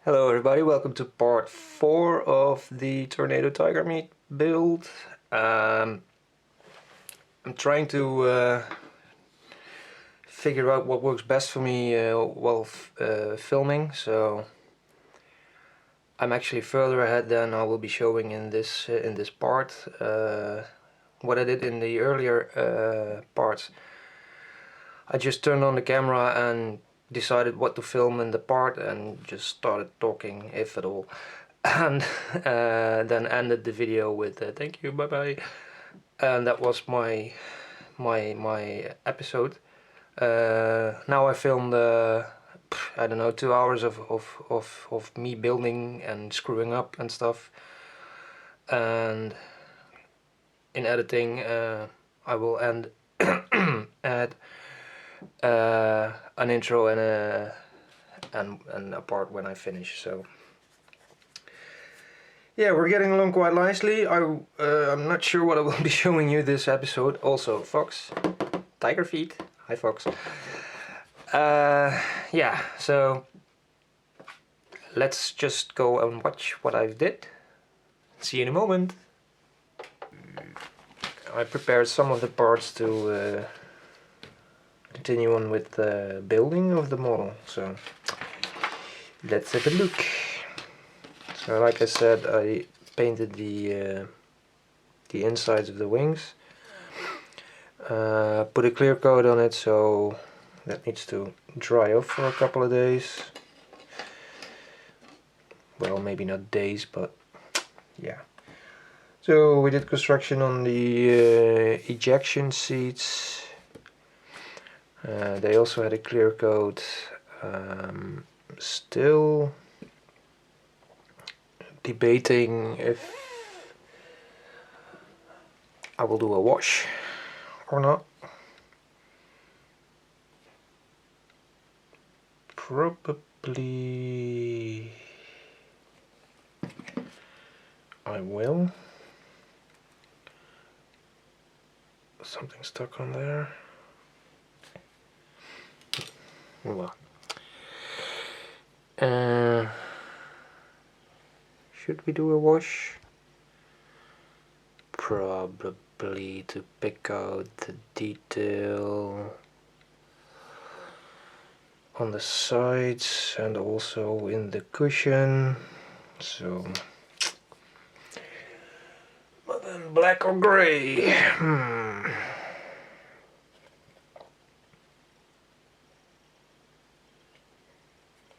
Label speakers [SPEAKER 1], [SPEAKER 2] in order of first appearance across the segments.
[SPEAKER 1] Hello everybody, welcome to part 4 of the Tornado Tigermeet build. I'm trying to figure out what works best for me while filming, so I'm actually further ahead than I will be showing in this part. What I did in the earlier parts, I just turned on the camera and decided what to film in the part and just started talking, if at all, and then ended the video with thank you, bye bye, and that was my episode. Now I filmed I don't know, 2 hours of me building and screwing up and stuff, and in editing I will add an intro and a part when I finish. So yeah, we're getting along quite nicely. I'm not sure what I will be showing you this episode. Also, Fox, tiger feet. Hi, Fox. Yeah, so let's just go and watch what I did. See you in a moment. I prepared some of the parts to continue on with the building of the model. So let's have a look. So like I said, I painted the insides of the wings. Put a clear coat on it, so that needs to dry off for a couple of days. Well, maybe not days, but yeah. So we did construction on the ejection seats. They also had a clear coat. Still debating if I will do a wash or not. Probably I will. Something stuck on there. Well, should we do a wash? Probably, to pick out the detail on the sides and also in the cushion. So, but then black or gray?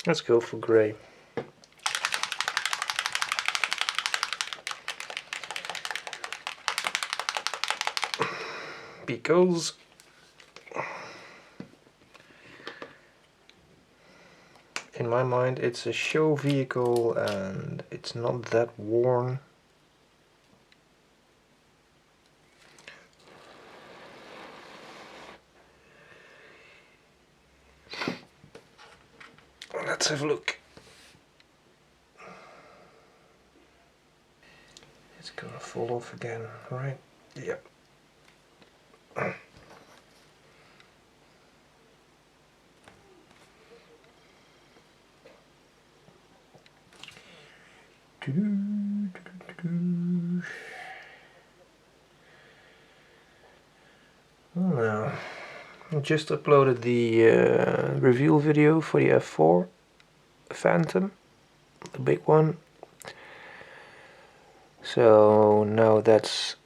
[SPEAKER 1] Let's go for gray. Because in my mind it's a show vehicle and it's not that worn. Let's have a look. It's gonna fall off again, right? Yep. Well, I just uploaded the reveal video for the F4 Phantom, the big one. So now that's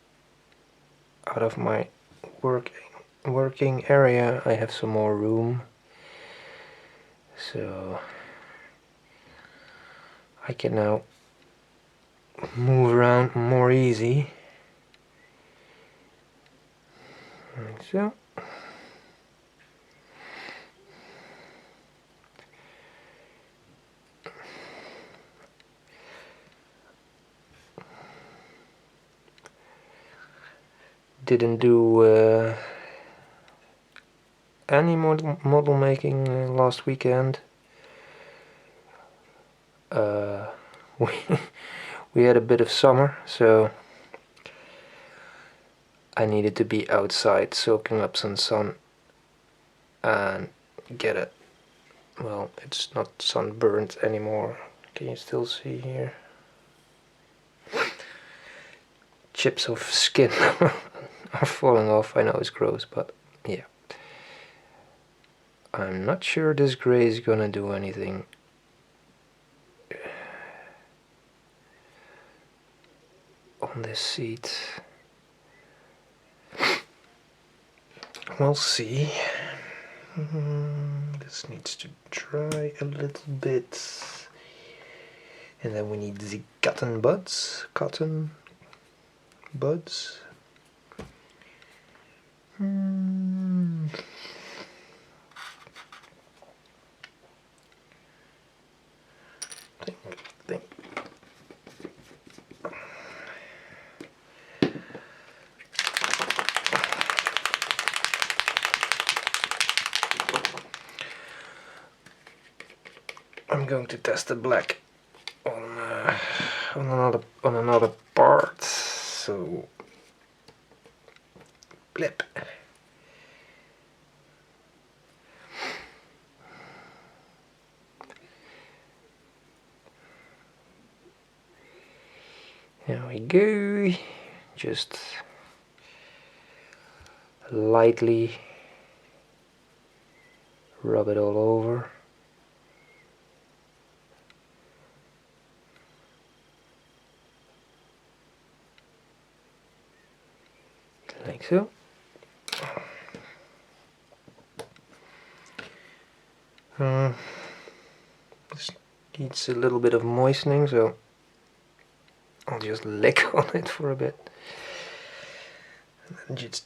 [SPEAKER 1] out of my working area. I have some more room, so I can now move around more easy. Like so. Didn't do any model making last weekend. We had a bit of summer, so I needed to be outside soaking up some sun and get it. Well, it's not sunburnt anymore, Can you still see here? Chips of skin are falling off. I know it's gross, but yeah. I'm not sure this gray is gonna do anything. On this seat. We'll see. This needs to dry a little bit. And then we need the cotton buds. Cotton buds. Think. I'm going to test the black on another part. So blip. There we go. Just lightly rub it all over. Like so. This needs a little bit of moistening, so I'll just lick on it for a bit. And then just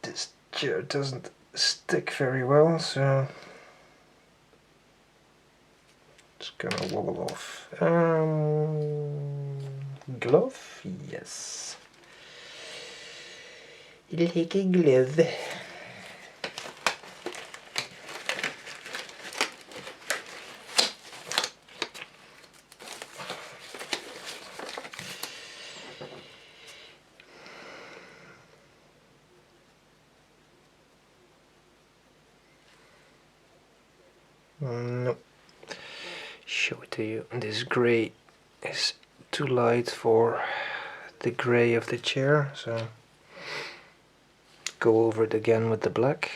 [SPEAKER 1] this chair doesn't stick very well, so it's gonna wobble off. Glove? Yes. Like a glove. No. Show it to you. This gray is too light for the gray of the chair, so go over it again with the black.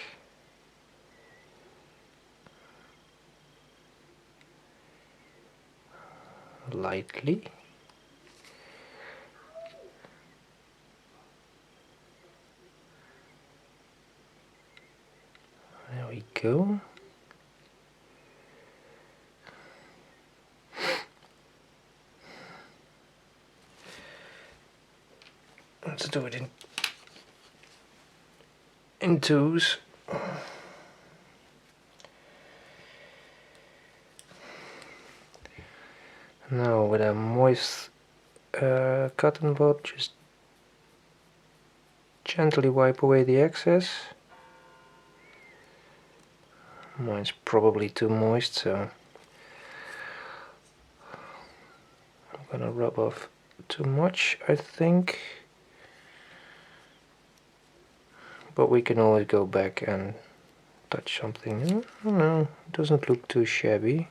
[SPEAKER 1] Lightly. There we go. Let's do it in twos. Now with a moist cotton bud, just gently wipe away the excess. Mine's probably too moist, so I'm gonna rub off too much, I think. But we can always go back and touch something. Oh no, it doesn't look too shabby.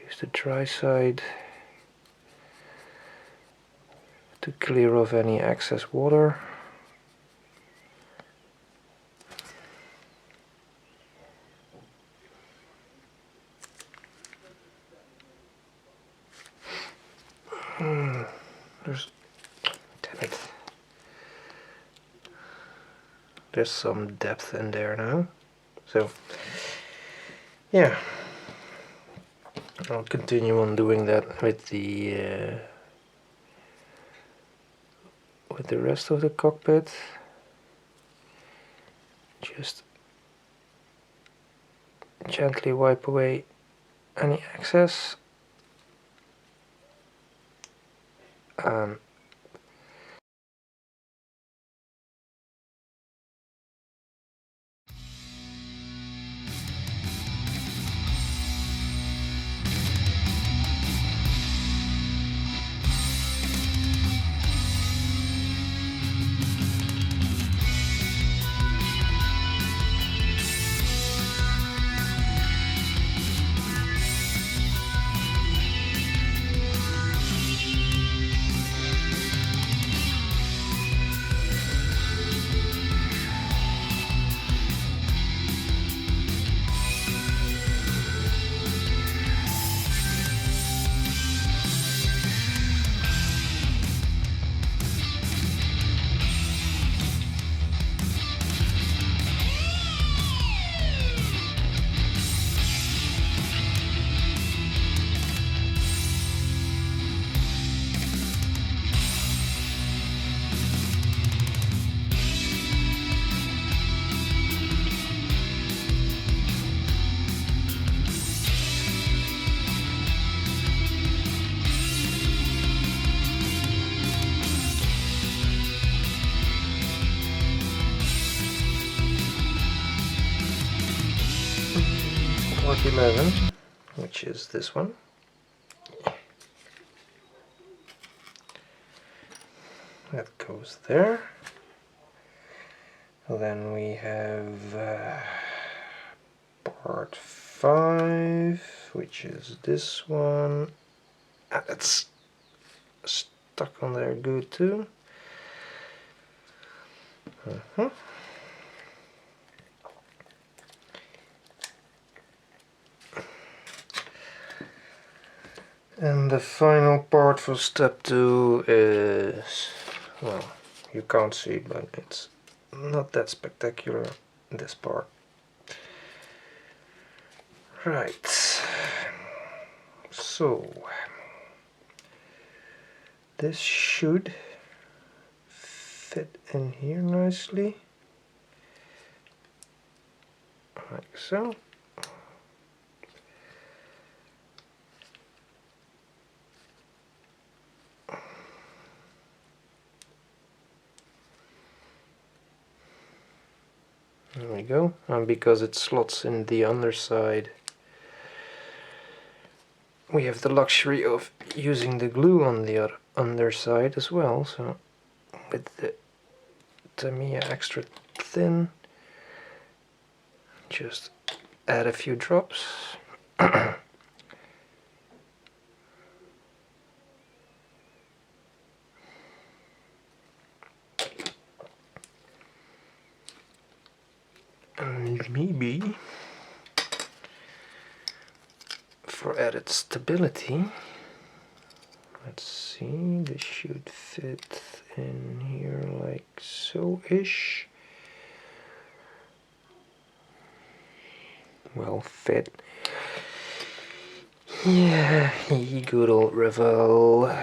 [SPEAKER 1] Use the dry side to clear off any excess water. There's some depth in there now, so yeah, I'll continue on doing that with the rest of the cockpit. Just gently wipe away any excess and Mark 11, which is this one. That goes there. Then we have part 5, which is this one. That's stuck on there good too. And the final part for step 2 is, well, you can't see, but it's not that spectacular, this part. Right, so this should fit in here nicely, like so. There we go, and because it slots in the underside, we have the luxury of using the glue on the underside as well, so with the Tamiya extra thin, just add a few drops. And maybe for added stability, let's see, this should fit in here like so-ish. Well fit. Yeah, good old Revell.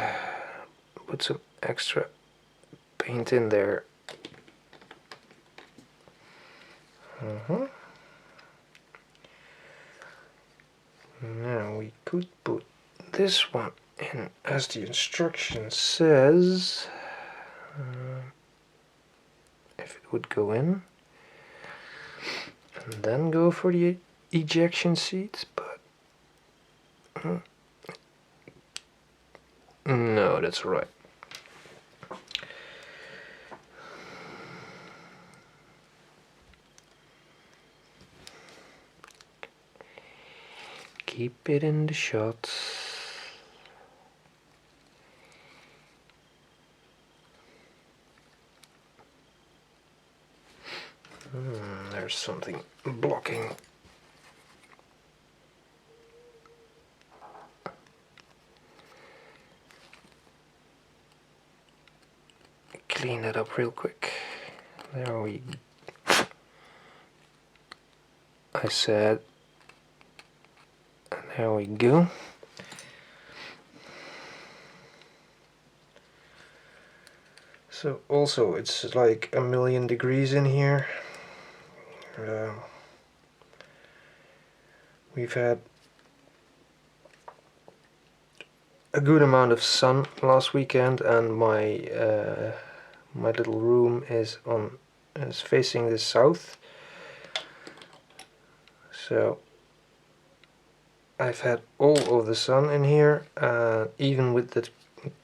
[SPEAKER 1] Put some extra paint in there. Now we could put this one in as the instruction says, if it would go in, and then go for the ejection seat, but no, that's right. Keep it in the shot. There's something blocking. Clean that up real quick. There we go. I said, there we go. So also it's like 1,000,000 degrees in here. We've had a good amount of sun last weekend, and my my little room is facing the south. So I've had all of the sun in here, and even with the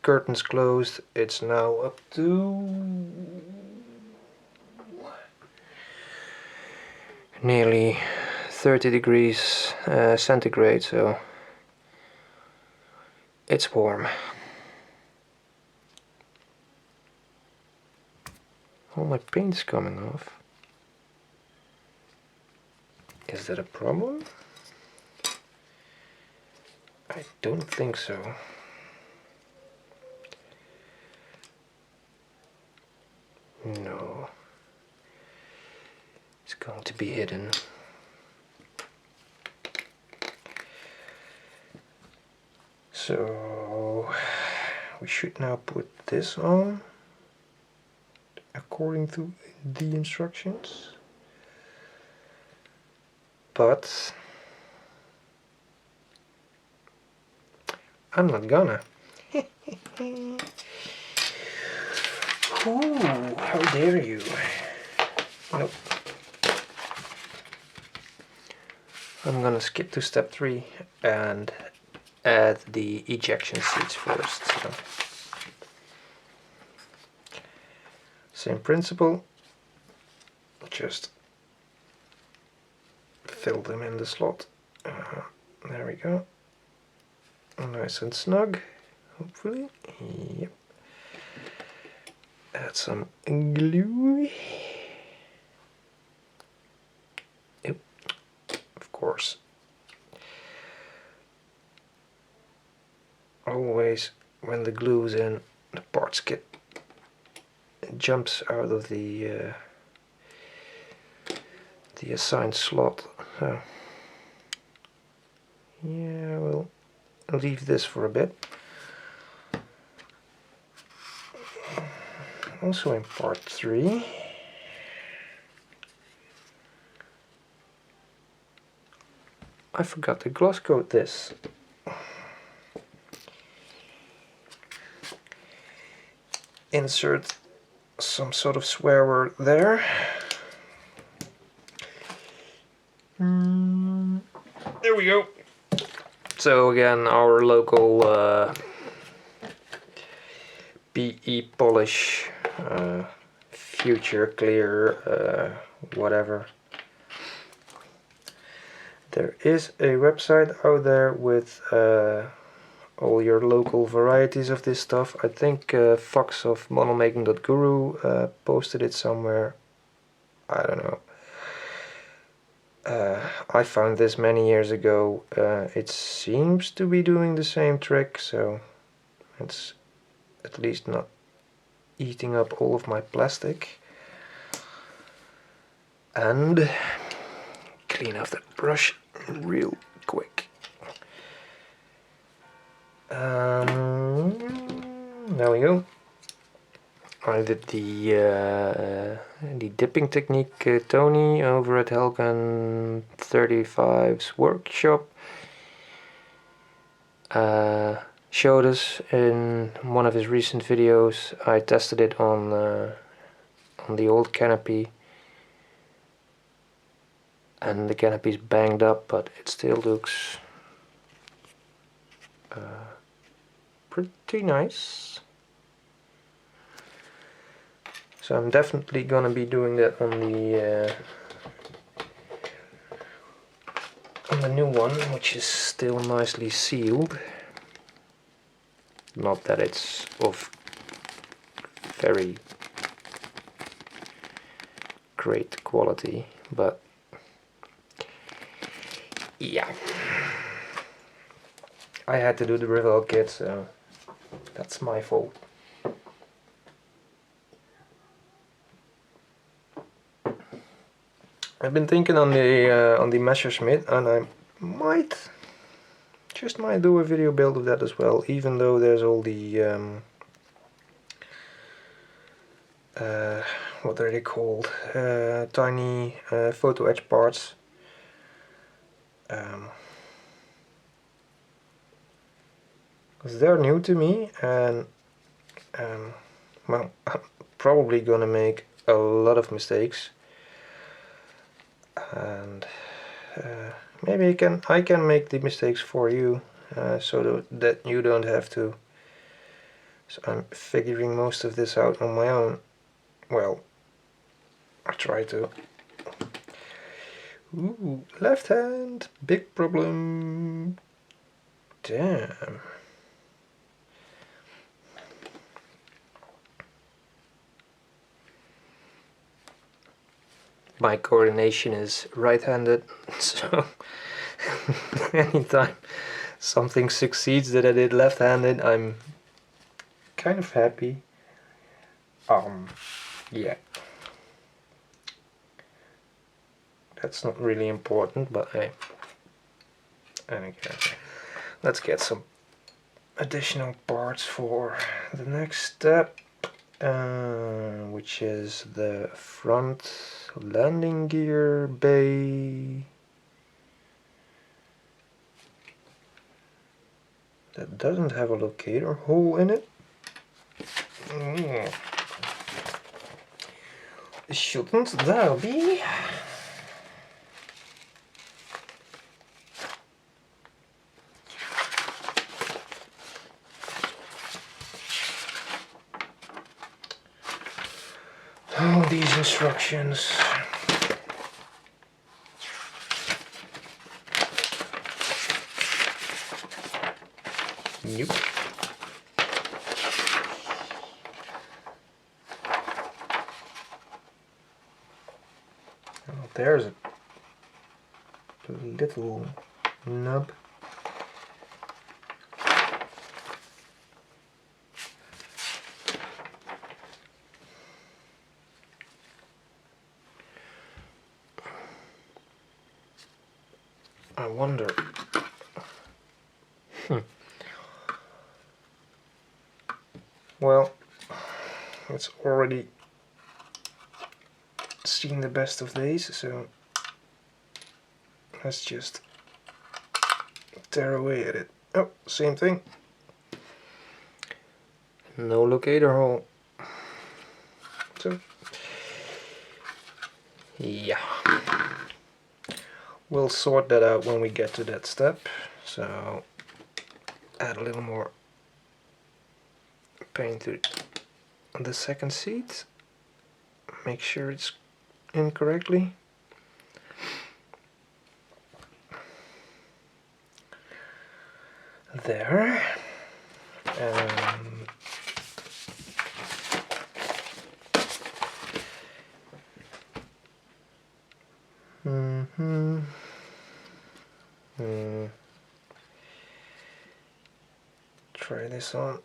[SPEAKER 1] curtains closed, it's now up to nearly 30 degrees centigrade, so it's warm. All my paint's coming off. Is that a problem? I don't think so. No. It's going to be hidden. So we should now put this on according to the instructions. But I'm not gonna. Ooh, how dare you? Nope. I'm gonna skip to step 3 and add the ejection seats first. So. Same principle, just fill them in the slot. There we go. Nice and snug, hopefully. Yep. Add some glue. Yep, of course. Always when the glue's in, the parts get jumps out of the assigned slot. So yeah, we'll leave this for a bit. Also in part 3, I forgot to gloss coat this. Insert some sort of swear word there. There we go. So again, our local PE polish, future clear, whatever. There is a website out there with all your local varieties of this stuff. I think Fox of modelmaking.guru posted it somewhere. I don't know. I found this many years ago. It seems to be doing the same trick, so it's at least not eating up all of my plastic. And clean off that brush real quick. There we go. I did the dipping technique Tony over at Helgan 35's workshop showed us in one of his recent videos. I tested it on the old Canopy, and the Canopy's banged up, but it still looks pretty nice. So I'm definitely gonna be doing that on the new one, which is still nicely sealed. Not that it's of very great quality, but yeah. I had to do the Revell kit, so that's my fault. I've been thinking on the Messerschmitt, and I just might do a video build of that as well, even though there's all the what are they called? Tiny photo etch parts. Because they're new to me, and well, I'm probably gonna make a lot of mistakes, and maybe I can make the mistakes for you, so that you don't have to. So I'm figuring most of this out on my own. Well, I try to. Ooh, left hand, big problem. Damn. My coordination is right-handed, so anytime something succeeds that I did left-handed, I'm kind of happy. Yeah. That's not really important, but hey. Okay. Let's get some additional parts for the next step, which is the front landing gear bay. That doesn't have a locator hole in it. Shouldn't there be? know these instructions. Nope. Oh, there's a little nub. I wonder. Well, it's already seen the best of days, so let's just tear away at it. Oh, same thing. No locator hole. So, yeah. We'll sort that out when we get to that step. So, add a little more paint to the second seat. Make sure it's in correctly. There. Try this on.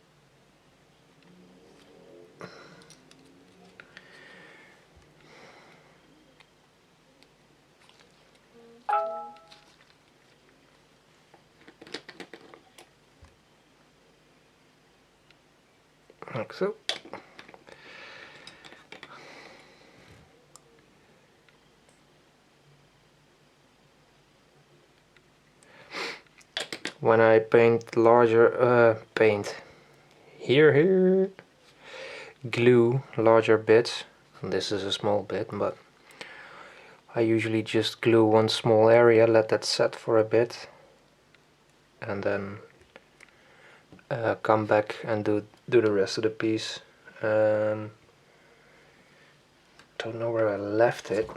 [SPEAKER 1] Like so. When I paint larger, glue larger bits, this is a small bit, but I usually just glue one small area, let that set for a bit, and then come back and do the rest of the piece. Don't know where I left it.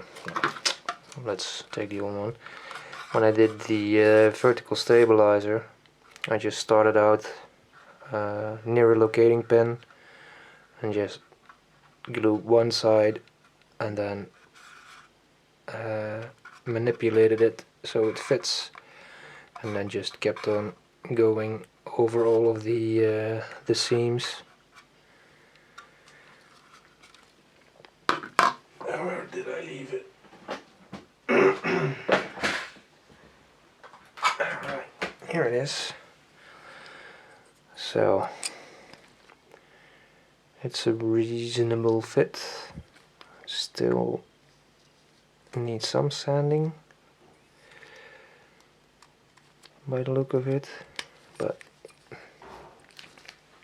[SPEAKER 1] Let's take the old one. When I did the vertical stabilizer, I just started out near a locating pin and just glued one side and then manipulated it so it fits, and then just kept on going over all of the seams. Where did I leave it? Alright, here it is. So it's a reasonable fit. Still needs some sanding by the look of it, but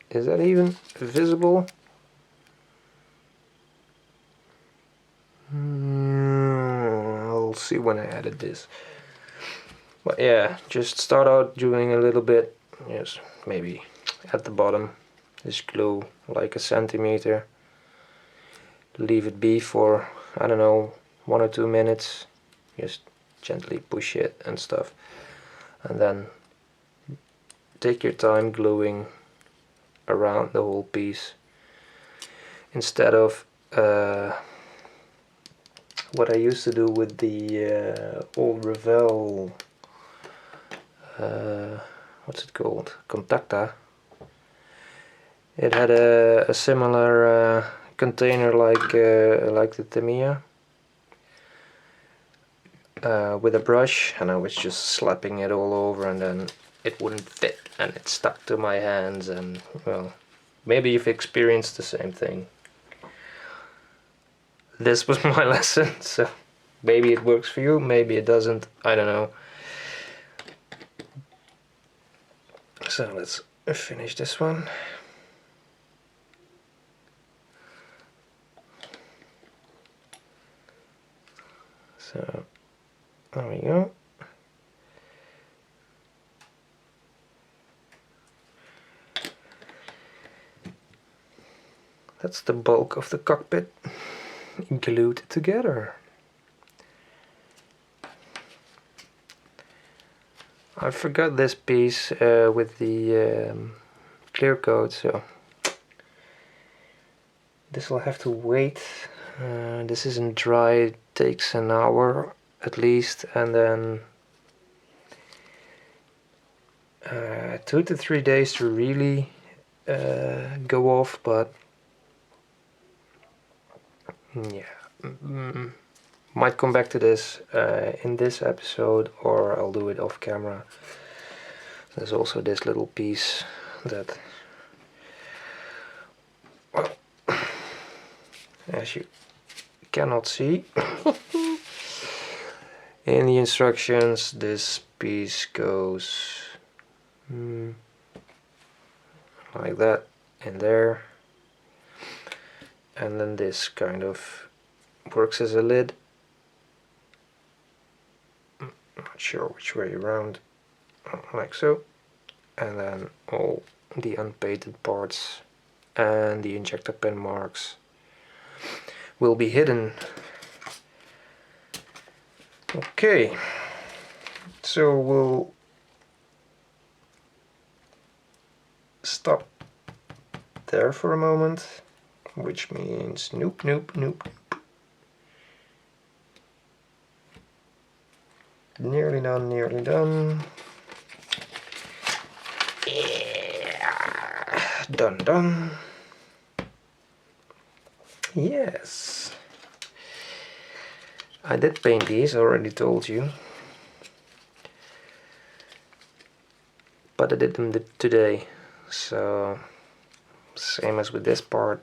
[SPEAKER 1] is that even visible? I'll see when I edit this. But yeah, just start out doing a little bit, yes, maybe at the bottom, just glue like a centimeter, leave it be for, I don't know, 1 or 2 minutes, just gently push it and stuff, and then take your time gluing around the whole piece, instead of what I used to do with the old Revell, what's it called, Contacta. It had a similar container like the Tamiya, with a brush, and I was just slapping it all over, and then it wouldn't fit and it stuck to my hands, and well, maybe you've experienced the same thing. This was my lesson, so maybe it works for you, maybe it doesn't, I don't know. So let's finish this one. So there we go. That's the bulk of the cockpit. glued together. I forgot this piece with the clear coat, so this will have to wait. This isn't dry, it takes an hour at least, and then 2 to 3 days to really go off, but yeah, might come back to this in this episode, or I'll do it off camera. There's also this little piece that, well, as you cannot see in the instructions, this piece goes like that in there, and then this kind of works as a lid. Not sure which way around, like so, and then all the unpainted parts and the injector pin marks will be hidden. Okay, so we'll stop there for a moment, which means nope, nope, nope. Nearly done, nearly done. Yeah. Done, done. Yes. I did paint these, I already told you. But I did them today. So, same as with this part.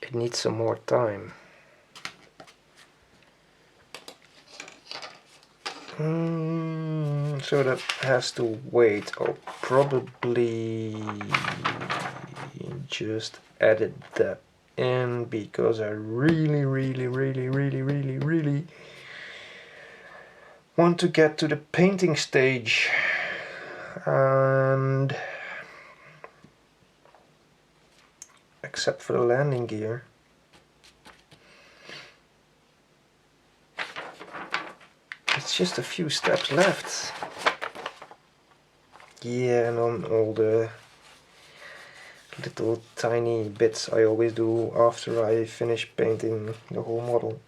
[SPEAKER 1] It needs some more time. So that has to wait. I'll probably just edit that in because I really want to get to the painting stage, and except for the landing gear, it's just a few steps left. Yeah, and on all the little tiny bits I always do after I finish painting the whole model.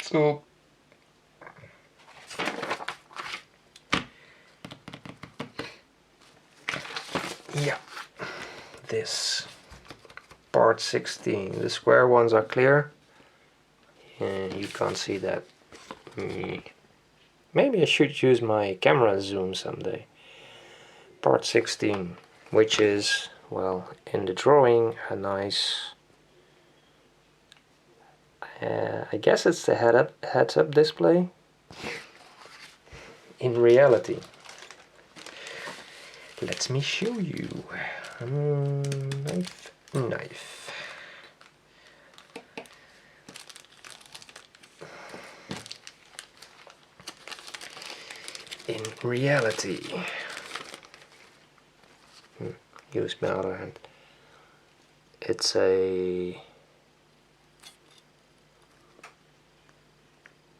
[SPEAKER 1] So yeah, this part 16, the square ones are clear, and you can't see that. Maybe I should use my camera zoom someday. Part 16, which is, well, in the drawing a nice, I guess it's the heads-up display. In reality, let me show you. Knife. In reality, use my other hand. It's a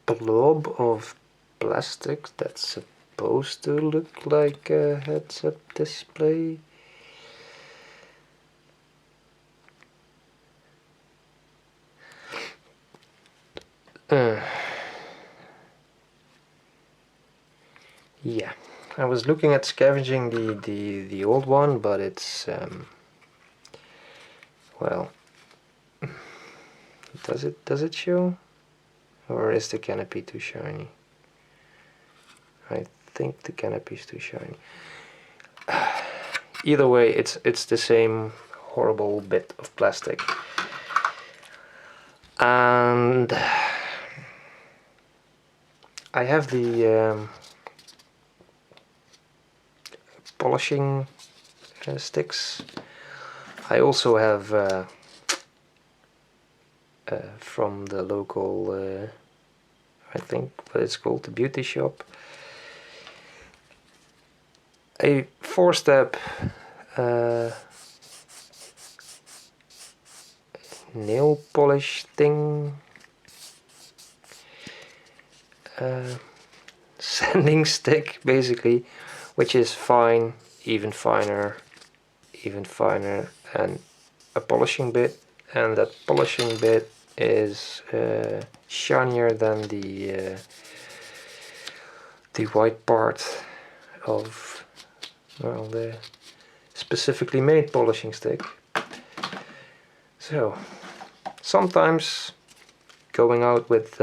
[SPEAKER 1] blob of plastic that's supposed to look like a heads-up display. Yeah, I was looking at scavenging the old one, but it's well, does it show, or is the canopy too shiny? I think the canopy is too shiny. Either way, it's the same horrible bit of plastic, and I have the polishing sticks. I also have from the local, I think what it's called, the beauty shop, a 4-step nail polish thing, sanding stick basically, which is fine, even finer, and a polishing bit, and that polishing bit is shinier than the white part of, well, the specifically made polishing stick. So sometimes going out with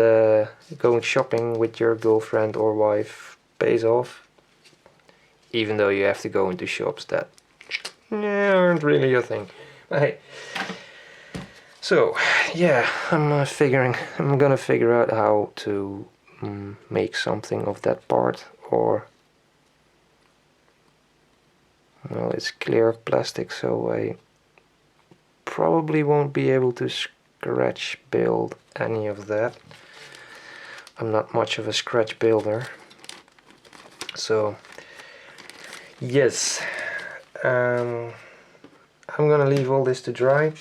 [SPEAKER 1] going shopping with your girlfriend or wife pays off, even though you have to go into shops that aren't really your thing. But hey, so yeah, I'm gonna figure out how to make something of that part, or, well, it's clear plastic, so I probably won't be able to scratch build any of that. I'm not much of a scratch builder, so yes, I'm gonna leave all this to dry.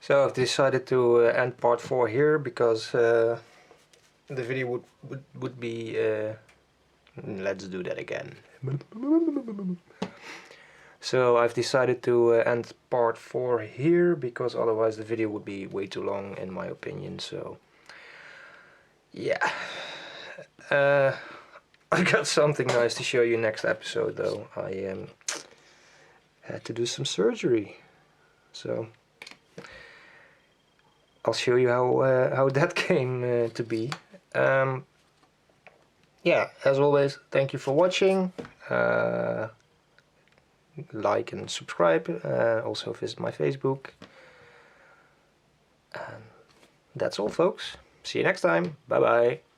[SPEAKER 1] So I've decided to end part 4 here, because the video would be let's do that again. So I've decided to end part 4 here, because otherwise the video would be way too long in my opinion. So yeah, I've got something nice to show you next episode though. I had to do some surgery, so I'll show you how that came to be. Yeah, as always, thank you for watching. Like and subscribe. Also visit my Facebook. And that's all, folks. See you next time. Bye bye.